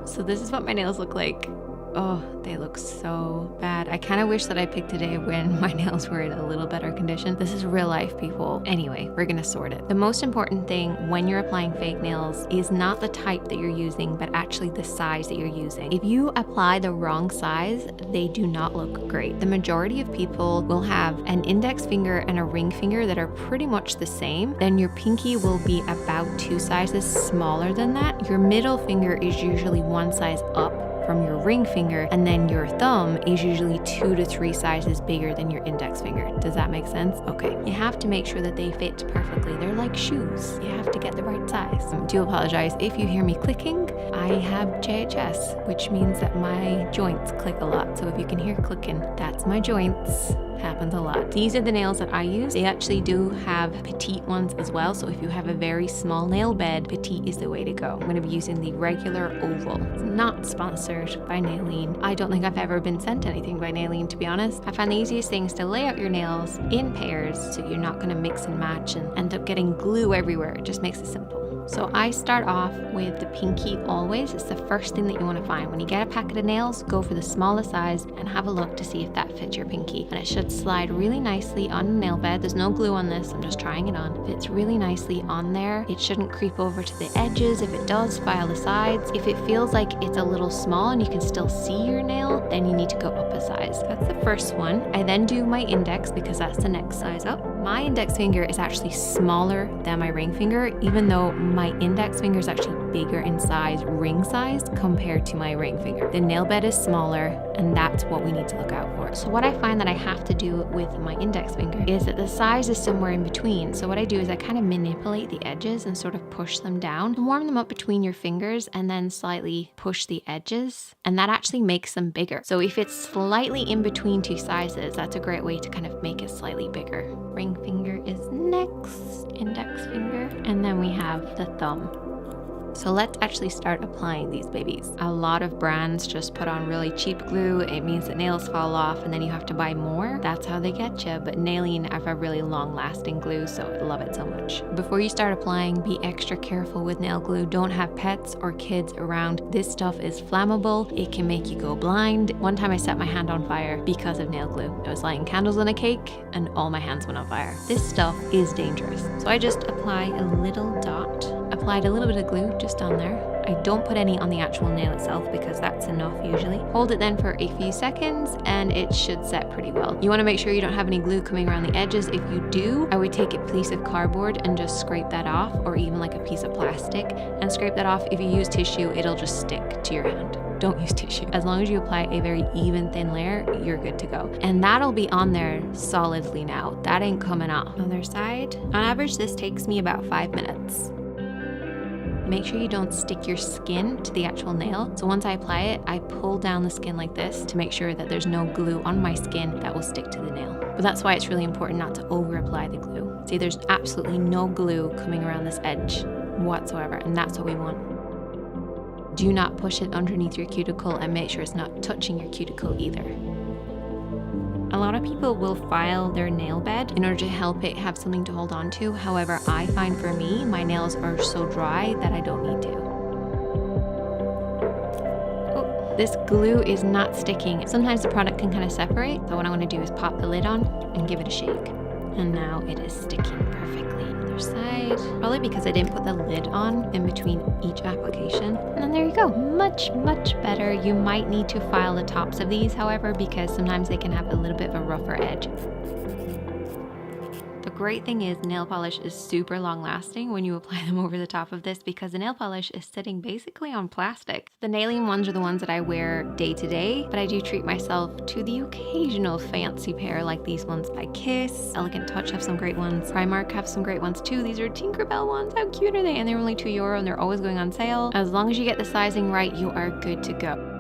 So this is what my nails look like. Oh, they look so bad. I kind of wish that I picked a day when my nails were in a little better condition. This is real life, people. Anyway, we're gonna sort it. The most important thing when you're applying fake nails is not the type that you're using, but actually the size that you're using. If you apply the wrong size, they do not look great. The majority of people will have an index finger and a ring finger that are pretty much the same. Then your pinky will be about 2 sizes smaller than that. Your middle finger is usually 1 size up from your ring finger, and then your thumb is usually 2 to 3 sizes bigger than your index finger. Does that make sense? Okay. You have to make sure that they fit perfectly. They're like shoes. You have to get the right size. I do apologize if you hear me clicking. I have JHS, which means that my joints click a lot. So if you can hear clicking, that's my joints. Happens a lot. These are the nails that I use. They actually do have petite ones as well. So if you have a very small nail bed, petite is the way to go. I'm going to be using the regular oval. It's not sponsored by Neaten. I don't think I've ever been sent anything by Neaten, to be honest. I find the easiest thing is to lay out your nails in pairs so you're not going to mix and match and end up getting glue everywhere. It just makes it simple. So I start off with the pinky always. It's the first thing that you want to find. When you get a packet of nails, go for the smallest size and have a look to see if that fits your pinky. And it should slide really nicely on the nail bed. There's no glue on this, I'm just trying it on. It fits really nicely on there. It shouldn't creep over to the edges. If it does, file the sides. If it feels like it's a little small and you can still see your nail, then you need to go up a size. That's the first one. I then do my index because that's the next size up. My index finger is actually smaller than my ring finger, even though my index finger is actually bigger in size, ring size, compared to my ring finger. The nail bed is smaller, and that's what we need to look out for. So what I find that I have to do with my index finger is that the size is somewhere in between. So what I do is I kind of manipulate the edges and sort of push them down, warm them up between your fingers, and then slightly push the edges, and that actually makes them bigger. So if it's slightly in between 2 sizes, that's a great way to kind of make it slightly bigger. Ring finger is next, index finger, and then we have the thumb. So let's actually start applying these babies. A lot of brands just put on really cheap glue. It means that nails fall off and then you have to buy more. That's how they get you. But Neaten have a really long lasting glue, so I love it so much. Before you start applying, be extra careful with nail glue. Don't have pets or kids around. This stuff is flammable. It can make you go blind. One time I set my hand on fire because of nail glue. I was lighting candles on a cake and all my hands went on fire. This stuff is dangerous. So I just apply a little dot. Applied a little bit of glue just on there. I don't put any on the actual nail itself because that's enough usually. Hold it then for a few seconds and it should set pretty well. You want to make sure you don't have any glue coming around the edges. If you do, I would take a piece of cardboard and just scrape that off, or even like a piece of plastic and scrape that off. If you use tissue, it'll just stick to your hand. Don't use tissue. As long as you apply a very even thin layer, you're good to go. And that'll be on there solidly now. That ain't coming off. Other side. On average, this takes me about 5 minutes. Make sure you don't stick your skin to the actual nail. So once I apply it, I pull down the skin like this to make sure that there's no glue on my skin that will stick to the nail. But that's why it's really important not to over apply the glue. See, there's absolutely no glue coming around this edge whatsoever, and that's what we want. Do not push it underneath your cuticle and make sure it's not touching your cuticle either. A lot of people will file their nail bed in order to help it have something to hold on to. However, I find for me, my nails are so dry that I don't need to. Oh, this glue is not sticking. Sometimes the product can kind of separate. So what I'm going to do is pop the lid on and give it a shake. And now it is sticking perfectly. Other side. Probably because I didn't put the lid on in between each application. And then there you go. Much, much better. You might need to file the tops of these, however, because sometimes they can have a little bit of a rougher edge. The great thing is nail polish is super long lasting when you apply them over the top of this, because the nail polish is sitting basically on plastic. The Neaten ones are the ones that I wear day to day, but I do treat myself to the occasional fancy pair like these ones by Kiss. Elegant Touch have some great ones. Primark have some great ones too. These are Tinkerbell ones. How cute are they? And they're only €2 and they're always going on sale. As long as you get the sizing right, you are good to go.